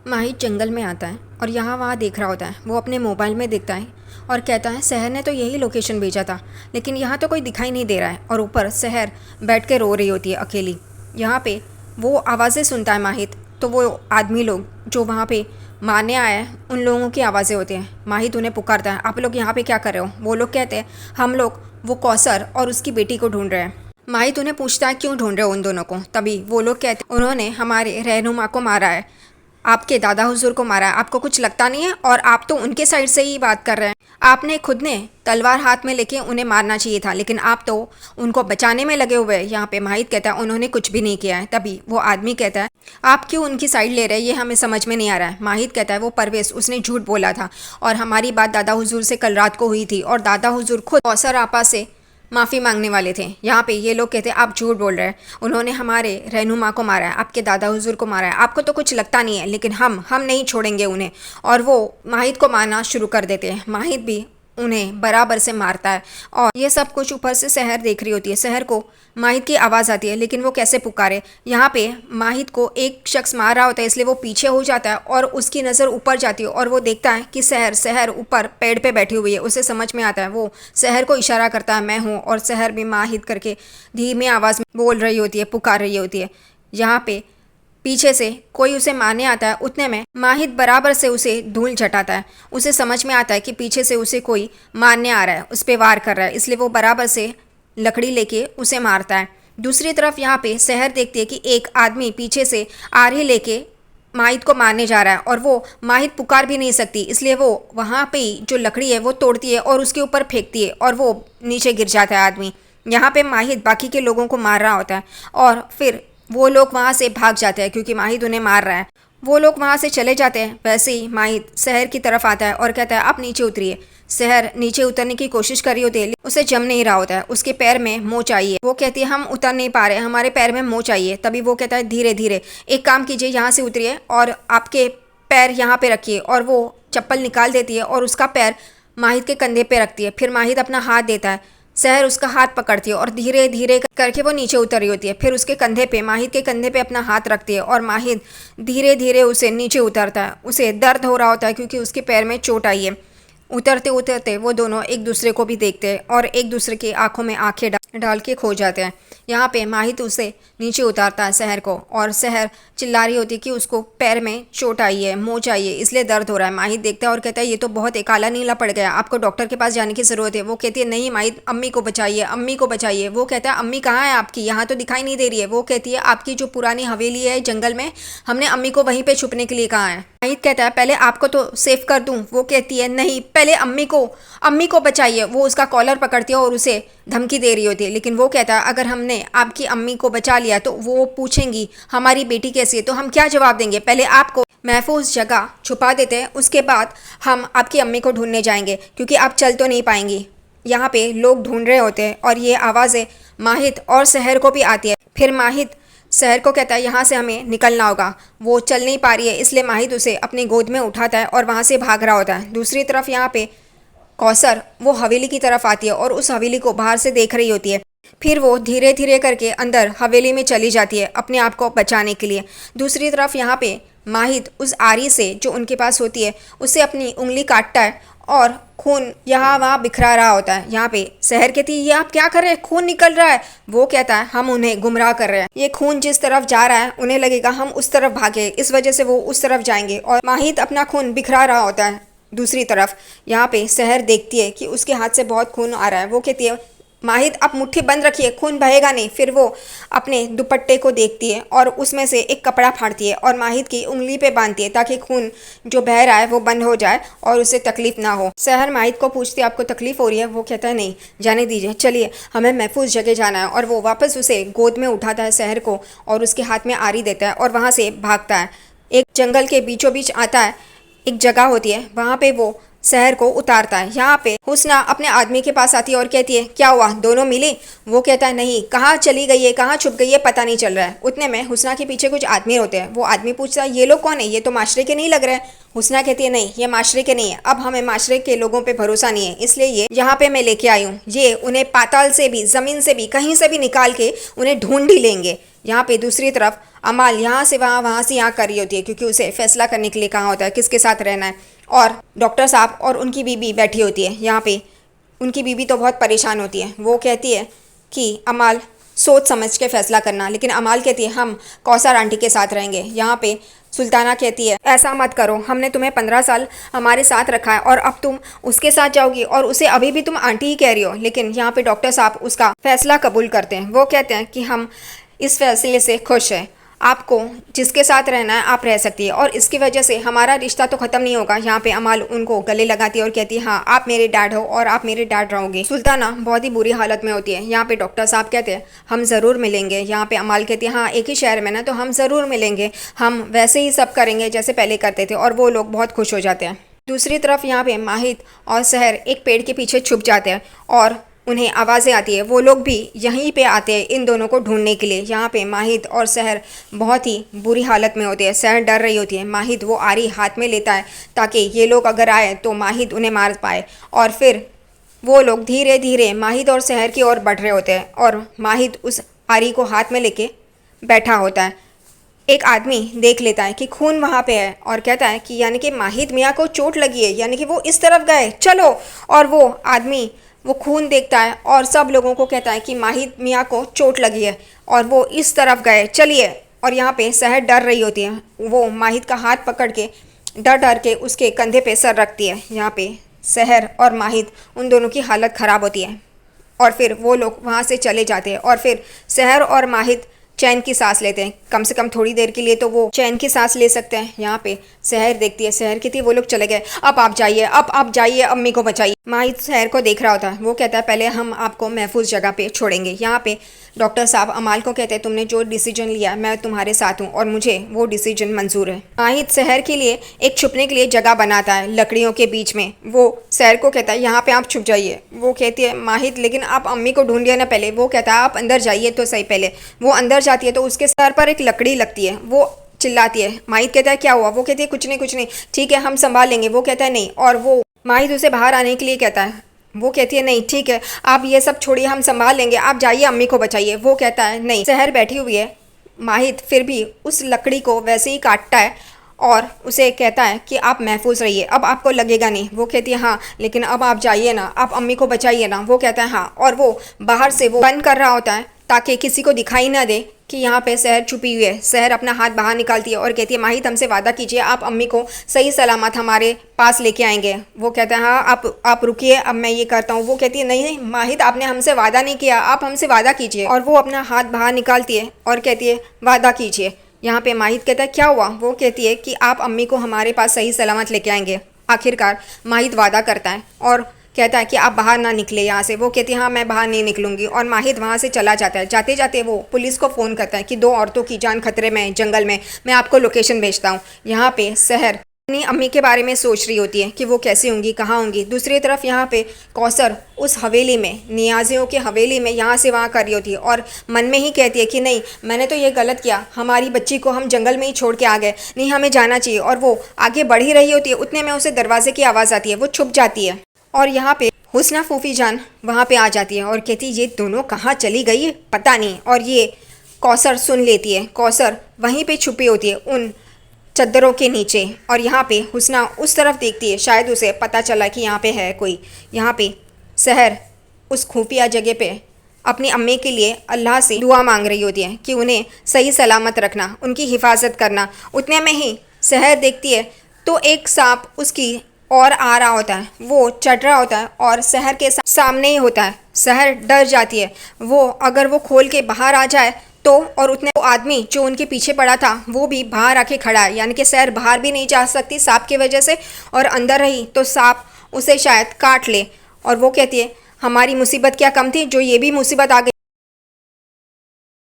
माहित जंगल में आता है और यहाँ वहाँ देख रहा होता है। वो अपने मोबाइल में देखता है और कहता है शहर ने तो यही लोकेशन भेजा था, लेकिन यहाँ तो कोई दिखाई नहीं दे रहा है। और ऊपर शहर बैठ के रो रही होती है अकेली। यहाँ पे वो आवाज़ें सुनता है माहित, तो वो आदमी लोग जो वहाँ पे मारने आए हैं उन लोगों की आवाज़ें होती हैं। माहित उन्हें पुकारता है, आप लोग यहाँ पे क्या कर रहे हो? वो लोग कहते हैं हम लोग वो कौसर और उसकी बेटी को ढूंढ रहे हैं। माहित उन्हें पूछता है क्यों ढूंढ रहे हो उन दोनों को? तभी वो लोग कहते हैं उन्होंने हमारे रहनुमा को मारा है, आपके दादा हुजूर को मारा है। आपको कुछ लगता नहीं है? और आप तो उनके साइड से ही बात कर रहे हैं। आपने खुद ने तलवार हाथ में लेके उन्हें मारना चाहिए था, लेकिन आप तो उनको बचाने में लगे हुए हैं। यहाँ पे माहित कहता है उन्होंने कुछ भी नहीं किया है। तभी वो आदमी कहता है आप क्यों उनकी साइड ले रहे हैं, ये हमें समझ में नहीं आ रहा है। माहित कहता है वो परवेज उसने झूठ बोला था और हमारी बात दादा हुजूर से कल रात को हुई थी और दादा हुजूर खुद कौसर आपा से माफ़ी मांगने वाले थे। यहाँ पे ये लोग कहते हैं आप झूठ बोल रहे हैं, उन्होंने हमारे रहनुमा को मारा है, आपके दादा हुजूर को मारा है। आपको तो कुछ लगता नहीं है, लेकिन हम नहीं छोड़ेंगे उन्हें। और वो माहित को मारना शुरू कर देते हैं। माहित भी उन्हें बराबर से मारता है और ये सब कुछ ऊपर से शहर देख रही होती है। शहर को माहित की आवाज़ आती है, लेकिन वो कैसे पुकारे। यहाँ पे माहित को एक शख्स मार रहा होता है, इसलिए वो पीछे हो जाता है और उसकी नज़र ऊपर जाती है और वो देखता है कि शहर ऊपर पेड़ पे बैठी हुई है। उसे समझ में आता है, वो शहर को इशारा करता है मैं हूँ, और शहर भी माहित करके धीमी आवाज़ में बोल रही होती है, पुकार रही होती है। यहाँ पे पीछे से कोई उसे मारने आता है। उतने में माहित बराबर से उसे धूल झटाता है। उसे समझ में आता है कि पीछे से उसे कोई मारने आ रहा है, उस पर वार कर रहा है, इसलिए वो बराबर से लकड़ी लेके उसे मारता है। दूसरी तरफ यहाँ पे शहर देखती है कि एक आदमी पीछे से आरी लेके माहित को मारने जा रहा है और वो माहित पुकार भी नहीं सकती, इसलिए वो वहाँ पे ही जो लकड़ी है वो तोड़ती है और उसके ऊपर फेंकती है और वो नीचे गिर जाता है आदमी। यहाँ पे माहित बाकी के लोगों को मार रहा होता है और फिर वो लोग वहाँ से भाग जाते हैं क्योंकि माहित उन्हें मार रहा है। वो लोग वहाँ से चले जाते हैं। वैसे ही माहित शहर की तरफ आता है और कहता है आप नीचे उतरिए। शहर नीचे उतरने की कोशिश कर रही होती है, उसे जम नहीं रहा होता है। उसके पैर में मोच चाहिए। वो कहती है हम उतर नहीं पा रहे, हमारे पैर में मोच चाहिए। तभी वो कहता है धीरे धीरे एक काम कीजिए, यहाँ से उतरिए और आपके पैर यहाँ पे रखिए। और वो चप्पल निकाल देती है और उसका पैर माहित के कंधे पे रखती है। फिर माहित अपना हाथ देता है, शहर उसका हाथ पकड़ती है और धीरे धीरे करके वो नीचे उतर रही होती है। फिर उसके कंधे पे, माहित के कंधे पे अपना हाथ रखती है और माहित धीरे धीरे उसे नीचे उतरता है। उसे दर्द हो रहा होता है क्योंकि उसके पैर में चोट आई है। उतरते उतरते वो दोनों एक दूसरे को भी देखते हैं और एक दूसरे की आंखों में आंखें डाल के खो जाते हैं। यहाँ पे माहित उसे नीचे उतारता है शहर को, और शहर चिल्ला रही होती है कि उसको पैर में चोट आई है, मोच आई है, इसलिए दर्द हो रहा है। माहित देखता है और कहता है ये तो बहुत काला नीला पड़ गया, आपको डॉक्टर के पास जाने की ज़रूरत है। वो कहती है नहीं माहित, अम्मी को बचाइए, अम्मी को बचाइए। वो कहता है अम्मी कहाँ है आपकी, यहाँ तो दिखाई नहीं दे रही है। वो कहती है आपकी जो पुरानी हवेली है जंगल में, हमने अम्मी को वहीं पर छुपने के लिए कहा है। माहित कहता है पहले आपको तो सेफ कर दूं। वो कहती है नहीं, पहले अम्मी को बचाइए। वो उसका कॉलर पकड़ती है और उसे धमकी दे रही होती है, लेकिन वो कहता है अगर हमने आपकी अम्मी को बचा लिया तो वो पूछेंगी हमारी बेटी कैसी है, तो हम क्या जवाब देंगे। पहले आपको महफूज जगह छुपा देते हैं, उसके बाद हम आपकी अम्मी को ढूंढने जाएंगे, क्योंकि आप चल तो नहीं पाएंगी। यहाँ पे लोग ढूंढ रहे होते हैं और ये आवाज़ें माहित और शहर को भी आती है। फिर माहित शहर को कहता है यहाँ से हमें निकलना होगा। वो चल नहीं पा रही है, इसलिए माहित उसे अपनी गोद में उठाता है और वहाँ से भाग रहा होता है। दूसरी तरफ यहाँ पे कौसर वो हवेली की तरफ आती है और उस हवेली को बाहर से देख रही होती है। फिर वो धीरे धीरे करके अंदर हवेली में चली जाती है अपने आप को बचाने के लिए। दूसरी तरफ यहाँ पे माहित उस आरी से जो उनके पास होती है उससे अपनी उंगली काटता है और खून यहाँ वहाँ बिखरा रहा होता है। यहाँ पे शहर कहती है ये आप क्या कर रहे हैं, खून निकल रहा है। वो कहता है हम उन्हें गुमराह कर रहे हैं, ये खून जिस तरफ जा रहा है उन्हें लगेगा हम उस तरफ भागे, इस वजह से वो उस तरफ जाएंगे। और माहित अपना खून बिखरा रहा होता है। दूसरी तरफ यहाँ पे शहर देखती है कि उसके हाथ से बहुत खून आ रहा है। वो कहती है माहित आप मुट्ठी बंद रखिए, खून बहेगा नहीं। फिर वो अपने दुपट्टे को देखती है और उसमें से एक कपड़ा फाड़ती है और माहित की उंगली पे बांधती है ताकि खून जो बह रहा है वो बंद हो जाए और उसे तकलीफ ना हो। शहर माहित को पूछती है आपको तकलीफ हो रही है। वो कहता है नहीं, जाने दीजिए, चलिए हमें महफूज जगह जाना है। और वो वापस उसे गोद में उठाता है शहर को और उसके हाथ में आरी देता है और वहाँ से भागता है। एक जंगल के बीचों बीच आता है, एक जगह होती है, वहाँ पे वो शहर को उतारता है। यहाँ पे हुस्ना अपने आदमी के पास आती है और कहती है क्या हुआ, दोनों मिली? वो कहता है नहीं, कहाँ चली गई है, कहाँ छुप गई है, पता नहीं चल रहा है। उतने में हुस्ना के पीछे कुछ आदमी होते हैं। वो आदमी पूछता है ये लोग कौन है, ये तो माशरे के नहीं लग रहे हैं। हुस्ना कहती है नहीं, ये माशरे के नहीं है, अब हमें माशरे के लोगों पे भरोसा नहीं है, इसलिए ये यहाँ पे मैं लेके आई हूँ। ये उन्हें पाताल से भी, जमीन से भी, कहीं से भी निकाल के उन्हें ढूंढ ही लेंगे। यहाँ पे दूसरी तरफ अमाल यहाँ से वहाँ से यहाँ कर रही होती है, क्योंकि उसे फैसला करने के लिए कहा होता है किसके साथ रहना है। और डॉक्टर साहब और उनकी बीबी बैठी होती है यहाँ पे। उनकी बीबी तो बहुत परेशान होती है। वो कहती है कि अमाल सोच समझ के फैसला करना, लेकिन अमाल कहती है हम कौसर आंटी के साथ रहेंगे। यहाँ पे सुल्ताना कहती है ऐसा मत करो, हमने तुम्हें 15 साल हमारे साथ रखा है और अब तुम उसके साथ जाओगी और उसे अभी भी तुम आंटी ही कह रही हो। लेकिन यहाँ पे डॉक्टर साहब उसका फैसला कबूल करते हैं। वो कहते हैं कि हम इस फैसले से खुश हैं, आपको जिसके साथ रहना है आप रह सकती है और इसकी वजह से हमारा रिश्ता तो ख़त्म नहीं होगा। यहाँ पे अमाल उनको गले लगाती है और कहती है हाँ आप मेरे डैड हो और आप मेरे डैड रहोगे। सुल्ताना बहुत ही बुरी हालत में होती है। यहाँ पे डॉक्टर साहब कहते हैं हम ज़रूर मिलेंगे। यहाँ पे अमाल कहती है हाँ एक ही शहर में ना, तो हम ज़रूर मिलेंगे, हम वैसे ही सब करेंगे जैसे पहले करते थे। और वो लोग बहुत खुश हो जाते हैं। दूसरी तरफ यहाँ पे माहिद और सहर एक पेड़ के पीछे छुप जाते हैं और उन्हें आवाज़ें आती है। वो लोग भी यहीं पे आते हैं इन दोनों को ढूंढने के लिए। यहाँ पे माहिद और सहर बहुत ही बुरी हालत में होते हैं। सहर डर रही होती है। माहिद वो आरी हाथ में लेता है ताकि ये लोग अगर आए तो माहिद उन्हें मार पाए। और फिर वो लोग धीरे धीरे माहिद और सहर की ओर बढ़ रहे होते हैं और माहिद उस आरी को हाथ में लेके बैठा होता है। एक आदमी देख लेता है कि खून वहाँ पे है और कहता है कि यानी कि माहिद मियाँ को चोट लगी है, यानी कि वो इस तरफ गए, चलो। और वो आदमी वो खून देखता है और सब लोगों को कहता है कि माहिद मियाँ को चोट लगी है और वो इस तरफ गए, चलिए। और यहाँ पे सहर डर रही होती है। वो माहिद का हाथ पकड़ के डर डर के उसके कंधे पे सर रखती है। यहाँ पे सहर और माहिद उन दोनों की हालत ख़राब होती है और फिर वो लोग वहाँ से चले जाते हैं और फिर सहर और माहिद चैन की सांस लेते हैं। कम से कम थोड़ी देर के लिए तो वो चैन की सांस ले सकते हैं। यहाँ पे सहर देखती है, सहर कहती है वो लोग चले गए, अब आप जाइए, अब आप जाइए, अम्मी को बचाइए। माहिद सहर को देख रहा होता है। वो कहता है पहले हम आपको महफूज जगह पे छोड़ेंगे। यहाँ पे डॉक्टर साहब अमाल को कहते हैं तुमने जो डिसीजन लिया मैं तुम्हारे साथ हूँ और मुझे वो डिसीजन मंजूर है। माहिद सहर के लिए एक छुपने के लिए जगह बनाता है लकड़ियों के बीच में। वो सहर को कहता है यहाँ पे आप छुप जाइए। वो कहती है माहिद लेकिन आप अम्मी को ढूंढिए ना पहले। वो कहता है आप अंदर जाइए तो सही पहले। वो अंदर जाती है तो उसके सर पर एक लकड़ी लगती है। वो चिल्लाती है। माहिद कहता है क्या हुआ? वो कहती है कुछ नहीं कुछ नहीं, ठीक है हम संभाल लेंगे। वो कहता है नहीं, और वो माहिद उसे बाहर आने के लिए कहता है। वो कहती है नहीं ठीक है आप ये सब छोड़िए, हम संभाल लेंगे, आप जाइए अम्मी को बचाइए। वो कहता है नहीं। सहर बैठी हुई है। माहिद फिर भी उस लकड़ी को वैसे ही काटता है और उसे कहता है कि आप महफूज रहिए, अब आपको लगेगा नहीं। वो कहती है हाँ लेकिन अब आप जाइए ना, आप अम्मी को बचाइए ना। वो कहता है हाँ, और वो बाहर से वो बंद कर रहा होता है ताकि किसी को दिखाई ना दे कि यहाँ पे सहर छुपी हुई है। सहर अपना हाथ बाहर निकालती है और कहती है माहिद हमसे वादा कीजिए आप अम्मी को सही सलामत हमारे पास लेके आएंगे। वो कहता है हाँ आप रुकिए, अब मैं ये करता हूँ। वो कहती है नहीं नहीं माहिद आपने हमसे वादा नहीं किया, आप हमसे वादा कीजिए। और वो अपना हाथ बाहर निकालती है और कहती है वादा कीजिए। यहाँ पे माहिद कहता है क्या हुआ? वो कहती है कि आप अम्मी को हमारे पास सही सलामत लेके आएंगे। आखिरकार माहिद वादा करता है और कहता है कि आप बाहर ना निकले यहाँ से। वो कहती है हाँ मैं बाहर नहीं निकलूंगी और माहिद वहाँ से चला जाता है। जाते जाते वो पुलिस को फ़ोन करता है कि 2 औरतों की जान खतरे में है जंगल में, मैं आपको लोकेशन भेजता हूँ। यहाँ पे सहर अपनी अम्मी के बारे में सोच रही होती है कि वो कैसी होंगी, कहाँ होंगी। दूसरी तरफ यहाँ पे कौसर उस हवेली में, नियाजियों की हवेली में यहाँ से वहाँ कर रही होती है और मन में ही कहती है कि नहीं मैंने तो ये गलत किया, हमारी बच्ची को हम जंगल में ही छोड़ के आ गए, नहीं हमें जाना चाहिए। और वो आगे बढ़ ही रही होती है, उतने में उसे दरवाजे की आवाज़ आती है। वो छुप जाती है और यहाँ पे हुस्ना फूफी जान वहाँ पे आ जाती है और कहती ये दोनों कहाँ चली गई पता नहीं। और ये कौसर सुन लेती है। कौसर वहीं पे छुपी होती है उन चद्दरों के नीचे और यहाँ पे हुस्ना उस तरफ देखती है, शायद उसे पता चला कि यहाँ पे है कोई। यहाँ पे सहर उस खुफिया जगह पे अपनी अम्मी के लिए अल्लाह से दुआ मांग रही होती है कि उन्हें सही सलामत रखना, उनकी हिफाजत करना। उतने में ही सहर देखती है तो एक सांप उसकी और आ रहा होता है। वो चढ़ रहा होता है और सहर के सामने ही होता है। सहर डर जाती है। वो अगर वो खोल के बाहर आ जाए तो, और उतने वो आदमी जो उनके पीछे पड़ा था वो भी बाहर आके खड़ा है, यानी कि सहर बाहर भी नहीं जा सकती सांप की वजह से, और अंदर रही तो सांप उसे शायद काट ले। और वो कहती है हमारी मुसीबत क्या कम थी जो ये भी मुसीबत आ गई।